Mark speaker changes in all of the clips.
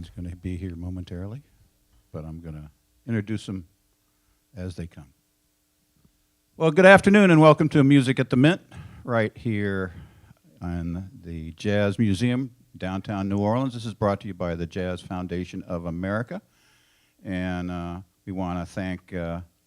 Speaker 1: band's going to be here momentarily, but I'm going to introduce them as they come. Well, good afternoon and welcome to Music at the Mint, right here in the Jazz Museum, downtown New Orleans. This is brought to you by the Jazz Foundation of America. And we want to thank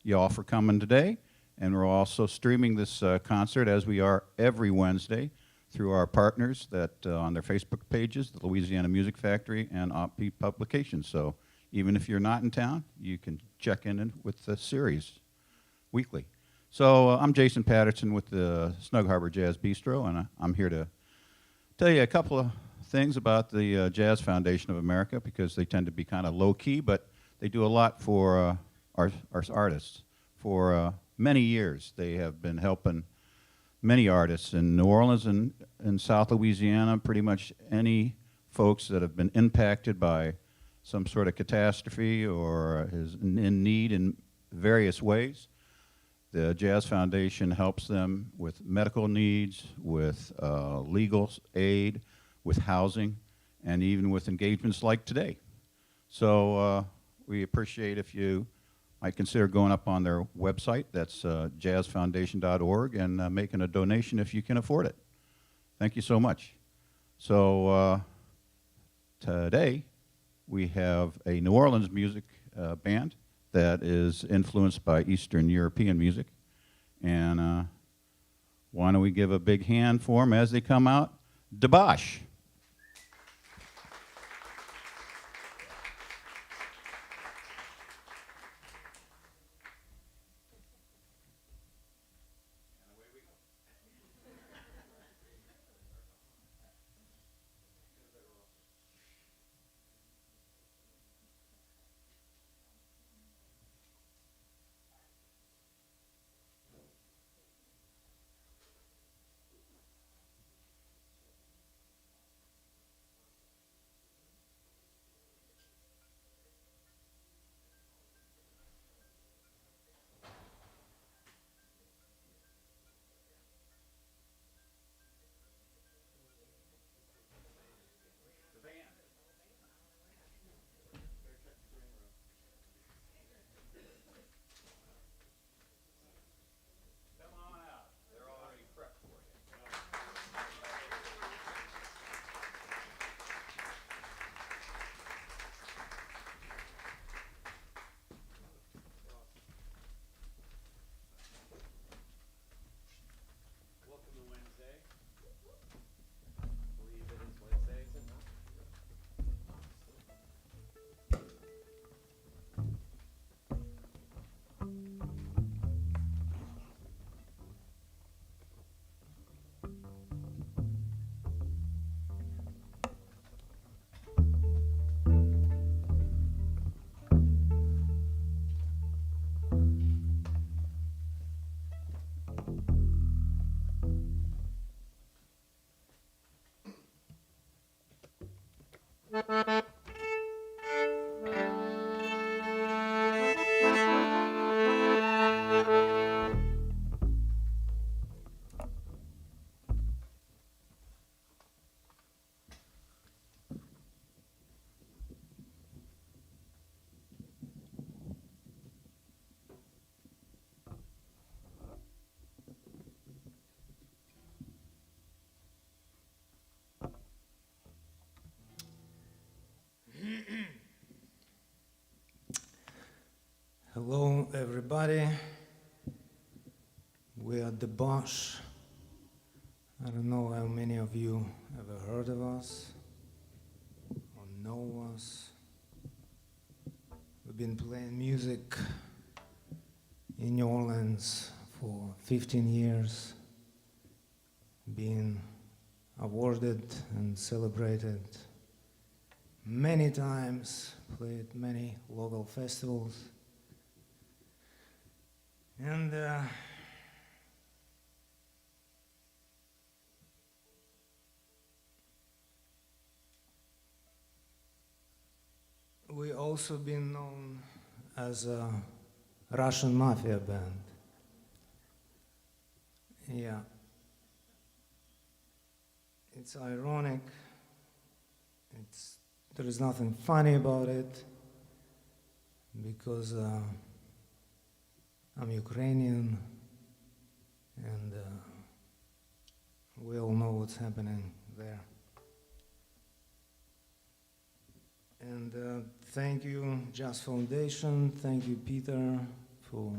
Speaker 1: you all for coming today. And we're also streaming this concert, as we are every Wednesday, through our partners that on their Facebook pages, the Louisiana Music Factory and Offbeat Publications. So even if you're not in town, you can check in with the series weekly. So I'm Jason Patterson with the Snug Harbor Jazz Bistro, and I'm here to tell you a couple of things about the Jazz Foundation of America, because they tend to be kind of low-key, but they do a lot for our artists. For many years, they have been helping many artists in New Orleans and in South Louisiana, pretty much any folks that have been impacted by some sort of catastrophe or is in need in various ways. The Jazz Foundation helps them with medical needs, with legal aid, with housing, and even with engagements like today. So we appreciate if you might consider going up on their website, that's jazzfoundation.org, and making a donation if you can afford it. Thank you so much. So today we have a New Orleans music band that is influenced by Eastern European music. And why don't we give a big hand for them as they come out? Debauche.
Speaker 2: Hello, everybody. We are Debauche. I don't know how many of you ever heard of us or know us. We've been playing music in New Orleans for 15 years, being awarded and celebrated many times, played many local festivals. And we also been known as a Russian mafia band. Yeah. It's ironic. It's there is nothing funny about it because I'm Ukrainian and we all know what's happening there. And thank you, Just Foundation. Thank you, Peter, for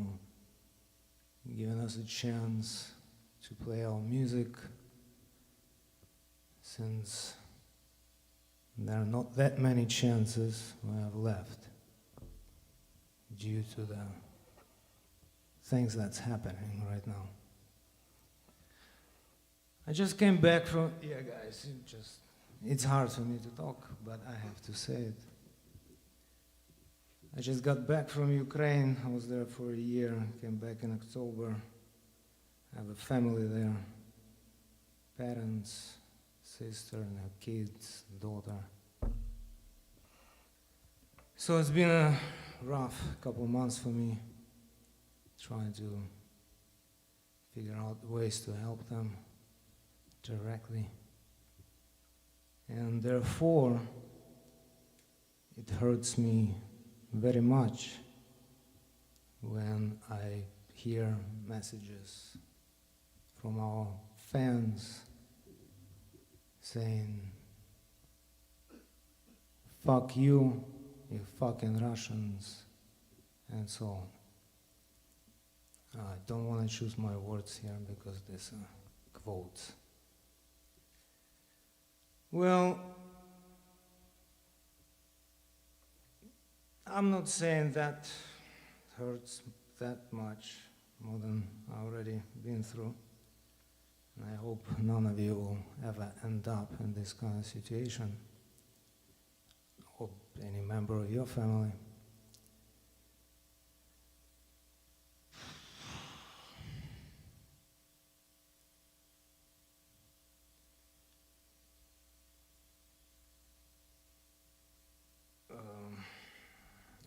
Speaker 2: giving us a chance to play our music, since there are not that many chances we have left due to the things that's happening right now. I just came back from, yeah guys, it's hard for me to talk, but I have to say it. I just got back from Ukraine. I was there for a year, came back in October. I have a family there, parents, sister and her kids, daughter. So it's been a rough couple of months for me, trying to figure out ways to help them directly. And therefore, it hurts me very much when I hear messages from our fans saying, "Fuck you, you fucking Russians," and so on. I don't want to choose my words here because there's quotes. Well, I'm not saying that hurts that much more than I already been through. And I hope none of you will ever end up in this kind of situation, or any member of your family.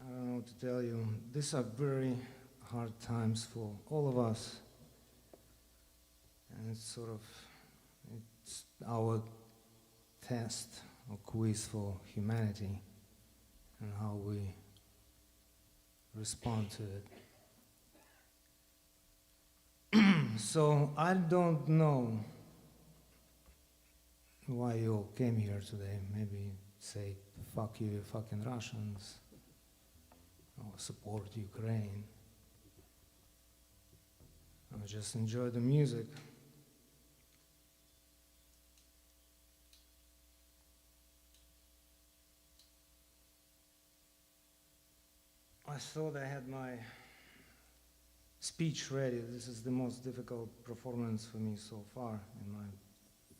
Speaker 2: I don't know what to tell you. These are very hard times for all of us. And it's our test or quiz for humanity and how we respond to it. So I don't know why you all came here today. Maybe say, "Fuck you, you fucking Russians," or support Ukraine, or just enjoy the music. I thought I had my speech ready. This is the most difficult performance for me so far in my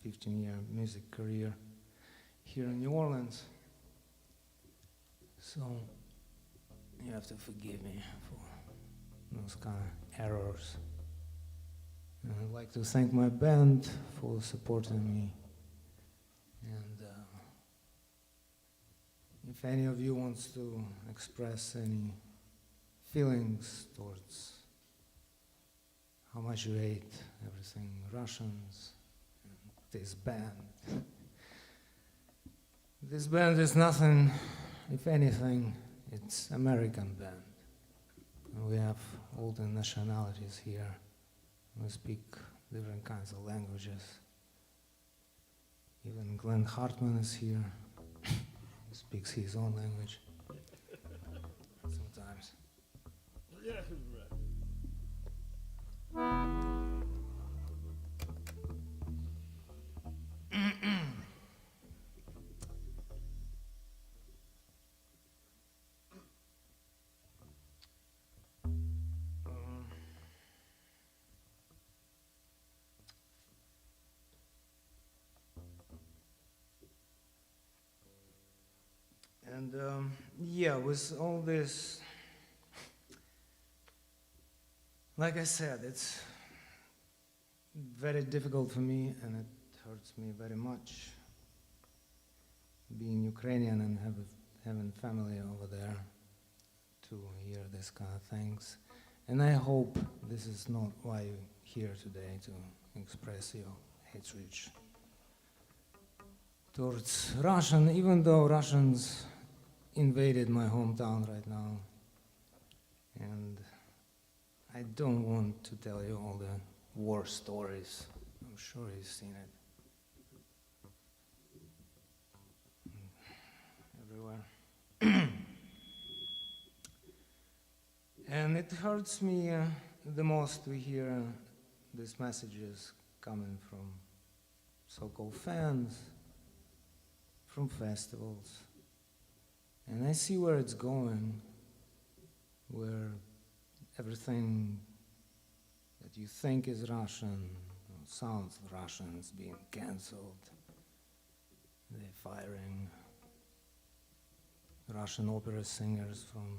Speaker 2: 15-year music career here in New Orleans. So you have to forgive me for those kind of errors. And I'd like to thank my band for supporting me. And if any of you wants to express any feelings towards how much you hate everything Russians and this band. This band is nothing, if anything, it's American band. And we have all the nationalities here. We speak different kinds of languages. Even Glenn Hartman is here. He speaks his own language sometimes. And yeah, with all this, like I said, it's very difficult for me and it hurts me very much being Ukrainian and having family over there to hear this kind of things. And I hope this is not why you're here today, to express your hatred towards Russian, even though Russians invaded my hometown right now. And I don't want to tell you all the war stories. I'm sure you've seen it everywhere. And it hurts me the most to hear these messages coming from so-called fans, from festivals. And I see where it's going, where everything that you think is Russian, or sounds Russian, is being cancelled. They're firing Russian opera singers from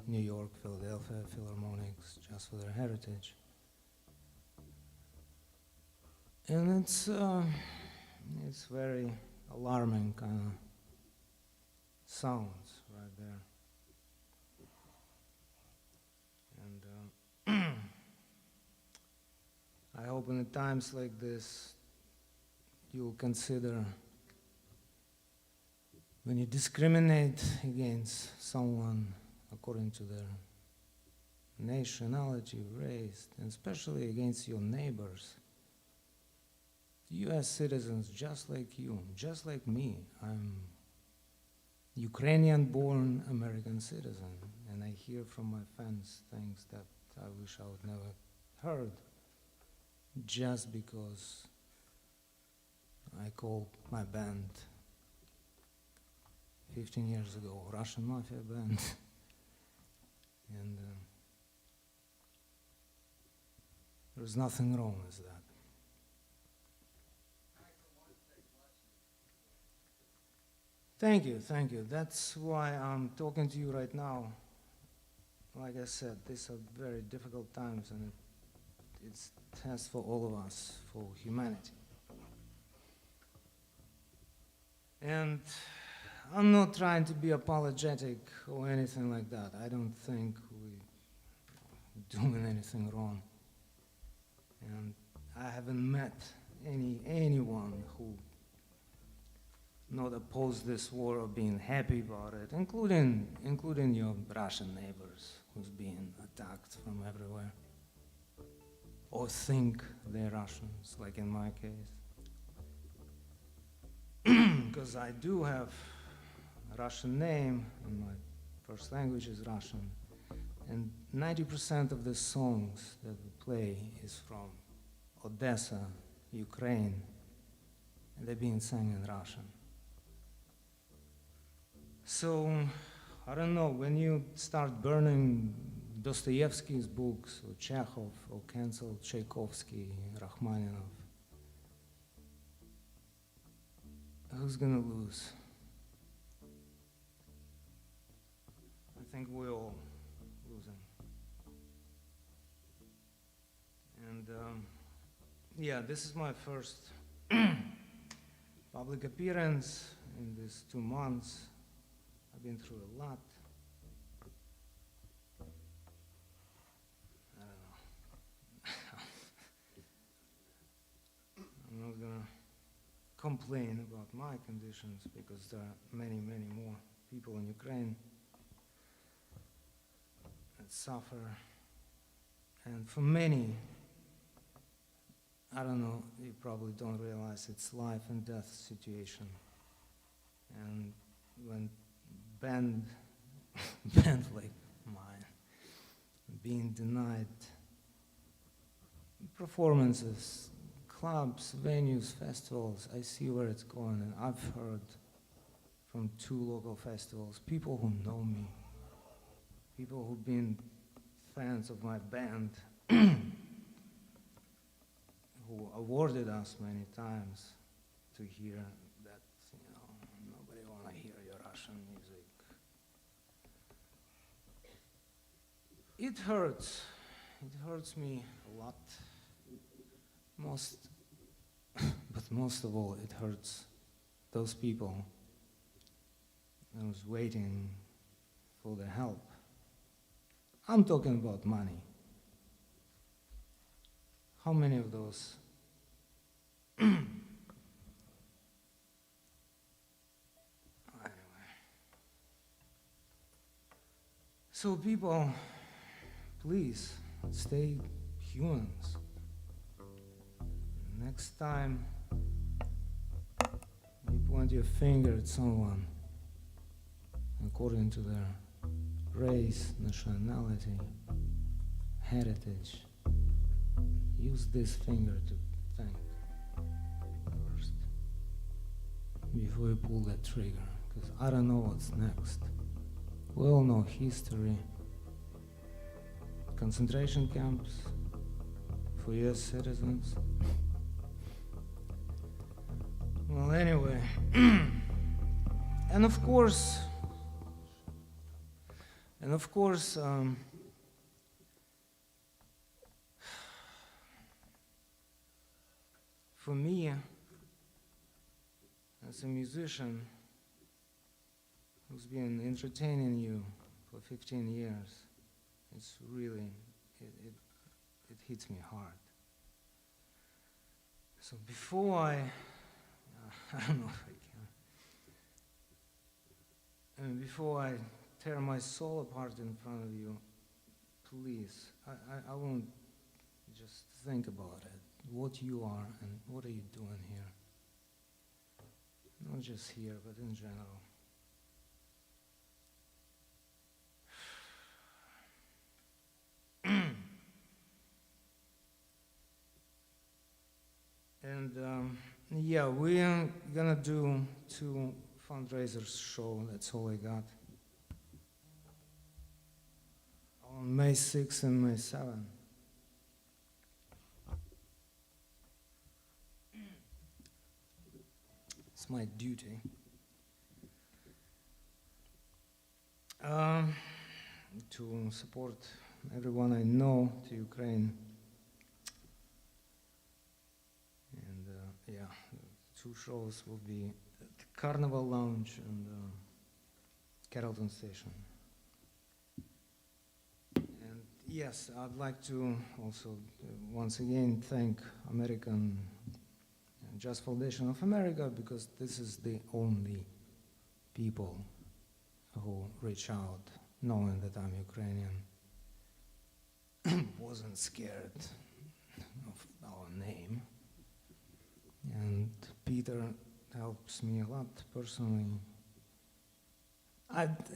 Speaker 2: New York, Philadelphia, Philharmonics, just for their heritage. And it's very alarming kind of sounds right there. And I hope in times like this you'll consider, when you discriminate against someone according to their nationality, race, and especially against your neighbors, US citizens just like you, just like me. I'm Ukrainian-born American citizen, and I hear from my fans things that I wish I would never heard, just because I called my band 15 years ago Russian Mafia band. And there's nothing wrong with that. Thank you, thank you. That's why I'm talking to you right now. Like I said, these are very difficult times, and it's a test for all of us, for humanity. And I'm not trying to be apologetic or anything like that. I don't think we're doing anything wrong. And I haven't met anyone who not opposed this war or being happy about it, including your Russian neighbors who's being attacked from everywhere, or think they're Russians, like in my case. Because I do have a Russian name, and my first language is Russian, and 90% of the songs that we play is from Odessa, Ukraine, and they're being sung in Russian. So, I don't know, when you start burning Dostoevsky's books, or Chekhov, or cancel Tchaikovsky, Rachmaninoff, who's gonna lose? I think we're all losing. And yeah, this is my first public appearance in these 2 months. I've been through a lot. I don't know. I'm not gonna complain about my conditions, because there are many, many more people in Ukraine that suffer. And for many, I don't know, you probably don't realize it's life and death situation. And when band like mine being denied performances, clubs, venues, festivals, I see where it's going. And I've heard from 2 local festivals, people who know me, people who've been fans of my band, who awarded us many times, to hear that, nobody wanna hear your Russian music. It hurts. It hurts me a lot. But most of all, it hurts those people who's waiting for the help. I'm talking about money. How many of those So people, please stay humans. Next time you point your finger at someone according to their race, nationality, heritage, use this finger to thank first before you pull that trigger, because I don't know what's next. We all know history, concentration camps for US citizens. Well, anyway, and of course, for me, as a musician who's been entertaining you for 15 years, it's really, it hits me hard. So before I don't know if I can. And before I tear my soul apart in front of you, please, I won't just think about it, what you are and what are you doing here. Not just here, but in general. And yeah, we're gonna do 2 fundraisers show, that's all I got. On May 6th and May 7th. It's my duty. To support everyone I know to Ukraine. And yeah, 2 shows will be at the Carnival Lounge and Carrollton Station. And yes, I'd like to also once again thank American Jazz Foundation of America, because this is the only people who reach out knowing that I'm Ukrainian. Wasn't scared of our name. And Peter helps me a lot personally.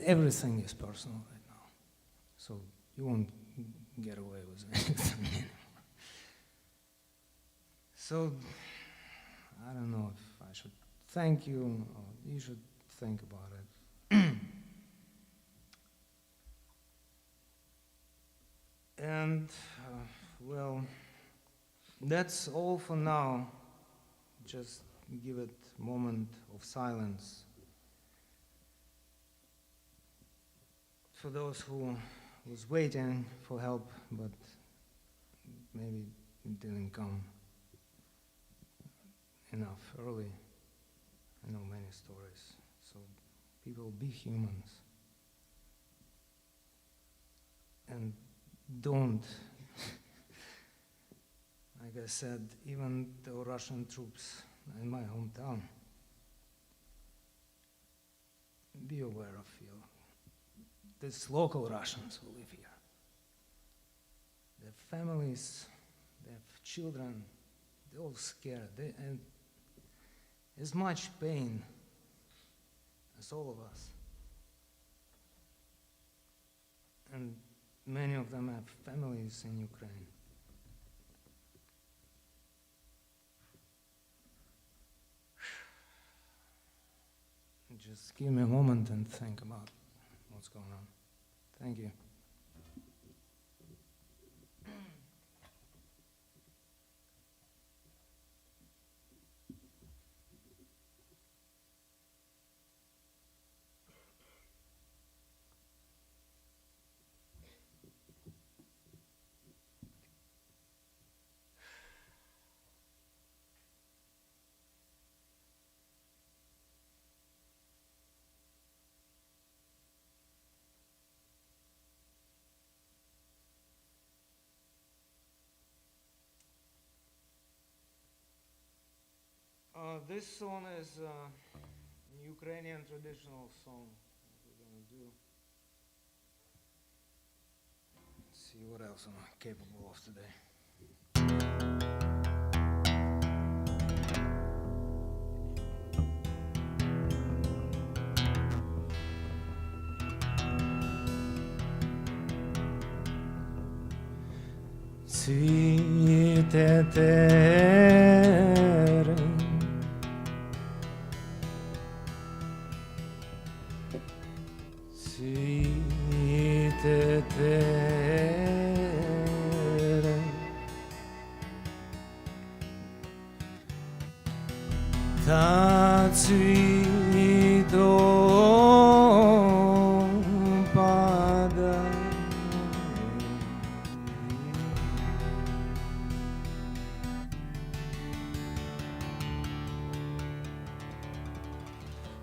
Speaker 2: Everything is personal right now, so you won't get away with anything anymore. So I don't know if I should thank you or you should think about it. And well, that's all for now. Just give it a moment of silence for those who was waiting for help, but maybe it didn't come enough early. I know many stories, so people, be humans. And don't, like I said, even the Russian troops in my hometown, be aware of these local Russians who live here. They have families, they have children, they're all scared, and as much pain as all of us. And many of them have families in Ukraine. Just give me a moment and think about what's going on. Thank you. This song is a Ukrainian traditional song that we're gonna do. see what else I'm capable of today. Цвіте терен, цвіте терен, та цвітом падає.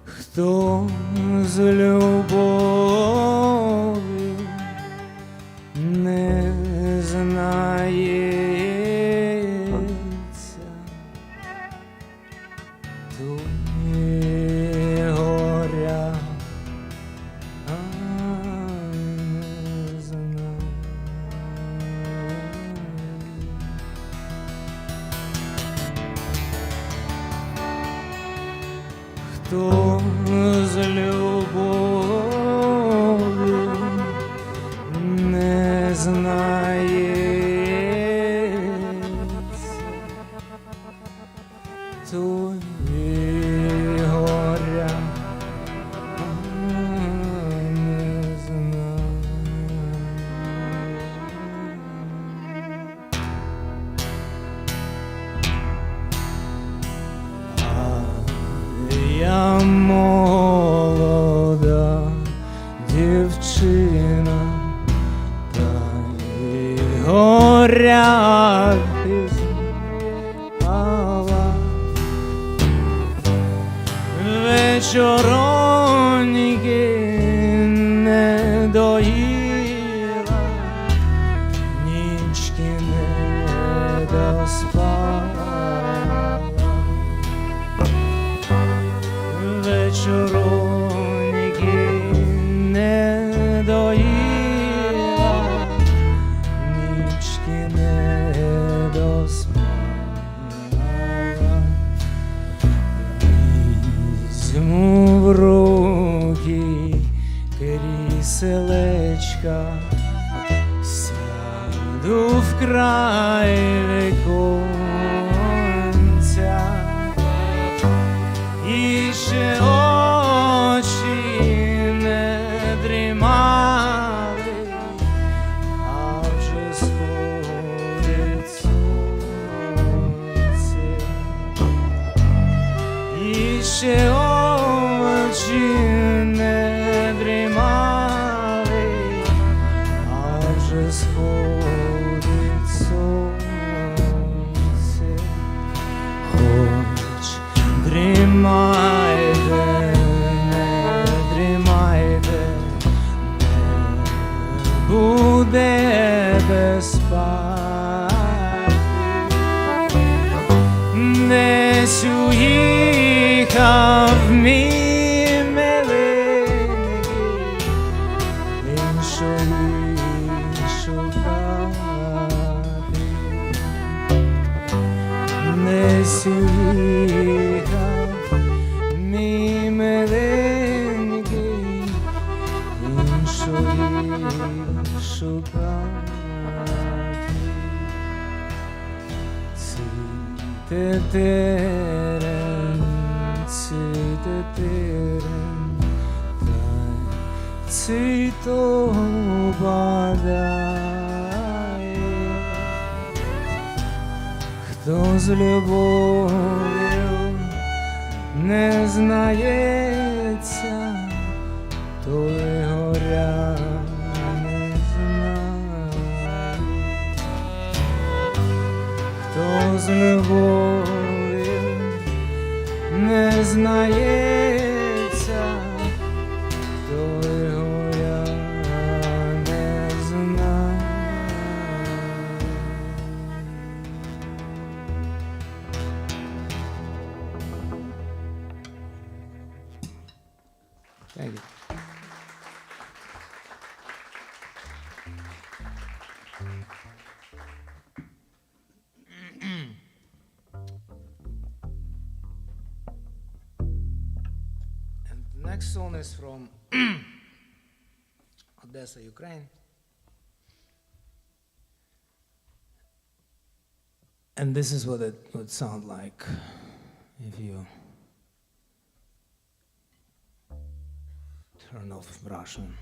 Speaker 2: Хто з любові не знається, той горя не знає. Хто з любов'ю не знається, той горя не знає. Я молода дівчина, та й горя пізнала. Вечороньки не доїла, нічки не доспала. Вечороньки не доїла, нічки не доспала. Візьму в руки кріселечка, сяду вкрай віконця. І ще очі не дрімали, а вже сходить сонце. І ще очі не дрімали, а вже сходить сонце. Хоч дрімайте, не дрімайте, не буде спати. Десь уїхав мій миленький, іншої шукати. Десь уїхав мій миленький, іншої шукати. Цвіте терен, цвіте терен, та й цвітом падає. Хто з любов'ю не знається, той горя не знає. Хто з любов'ю не знається, той горя не знає. Thank you. next song is from Odessa, Ukraine. And this is what it would sound like if you turn off Russian.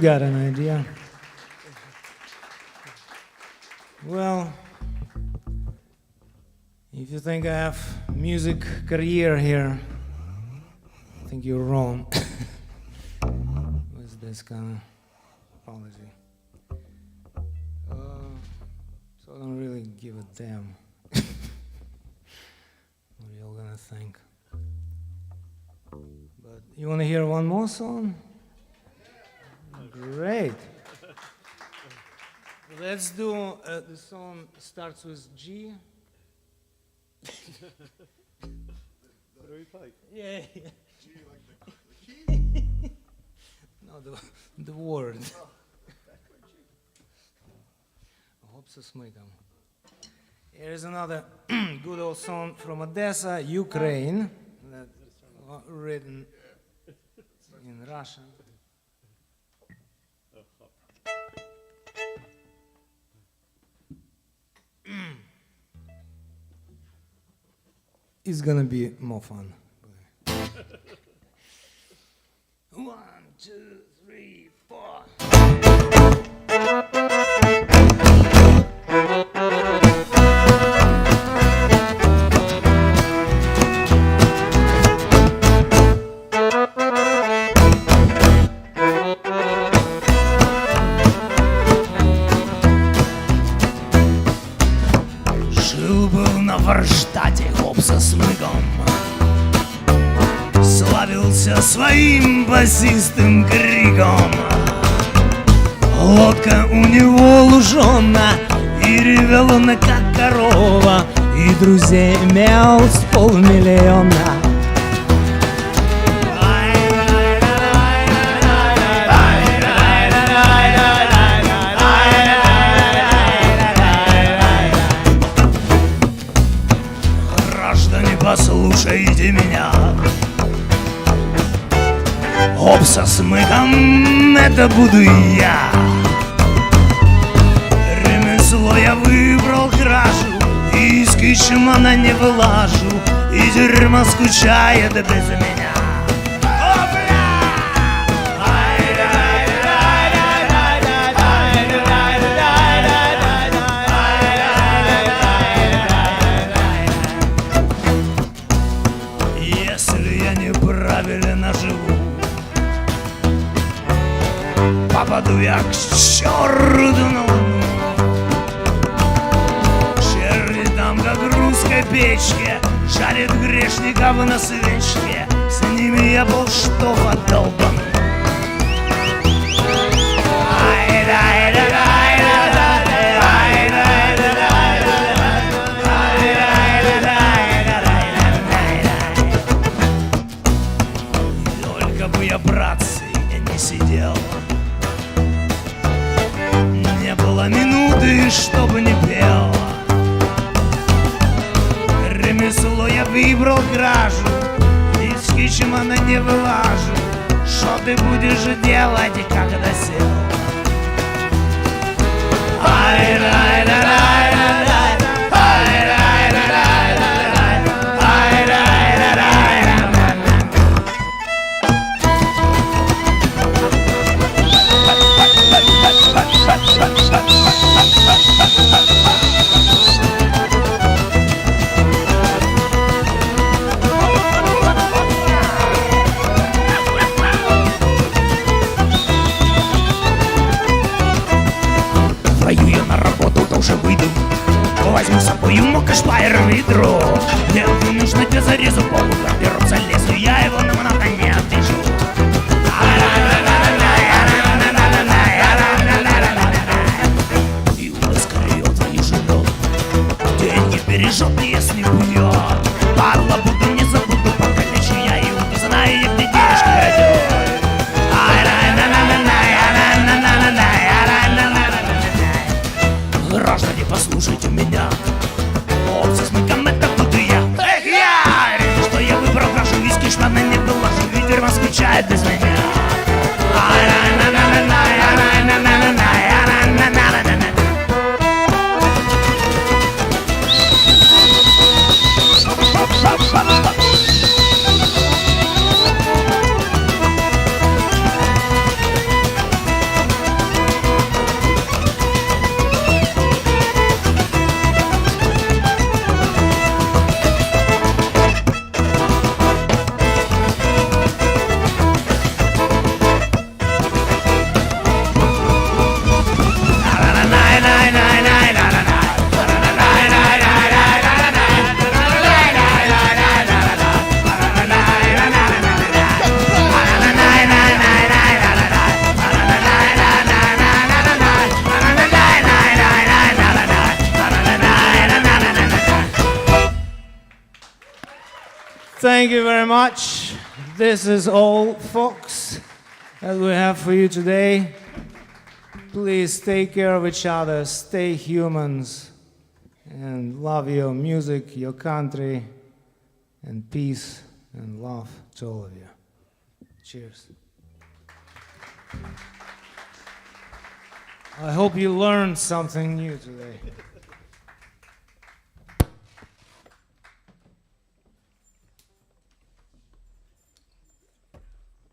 Speaker 2: got an idea. Well, if you think I have music career here, I think you're wrong with this kind of policy. So I don't really give a damn what you're gonna think. But you wanna hear one more song? Great. Let's do, the song starts with G. Yeah.
Speaker 3: G like the key?
Speaker 2: No, the word. Hopsa smykam. Here's another good old song from Odessa, Ukraine, that written in Russian. It's gonna be more fun. 1, 2, 3, 4.
Speaker 4: Жил-был на Форштадте хоп со смыком, славился своим басистым криком. Лодка у него лужена, и ревел он как корова, и друзей имел с 500 000. Послушайте меня, хоп со смыком, это буду я. Ремесло я выбрал кражу, и из кичмана не вылажу, и дерьмо скучает без меня. Попаду я к черту на луну. Черви там, как в русской печке, жарят грешников на свечке. С ними я был что подолбан. Только бы я, братцы, не сидел, не было минуты, чтобы не пел. Ремесло я выбрал кражу, из кичмана не вылажу. Что ты будешь делать, когда сел? Вою я на работу, тоже выйду. Возьму с собой мокашпайр ведро. Мне нужно для зарезу полугардероб залезу. Я его намного не отвяжу. И ускорет твою жену. Деньги бережет, если уйдет. Падла буду, не забуду, пока лечу я и узнаю, где денежки найдет. Граждане, послушайте меня, хоп со смыком, это буду я. Эх, я! Что я выбрал кражу, из кичмана не вылажу, и дерьмо скучает без меня.
Speaker 2: Thank you very much. This is all, folks, that we have for you today. Please take care of each other, stay humans, and love your music, your country, and peace and love to all of you. Cheers. I hope you learned something new today.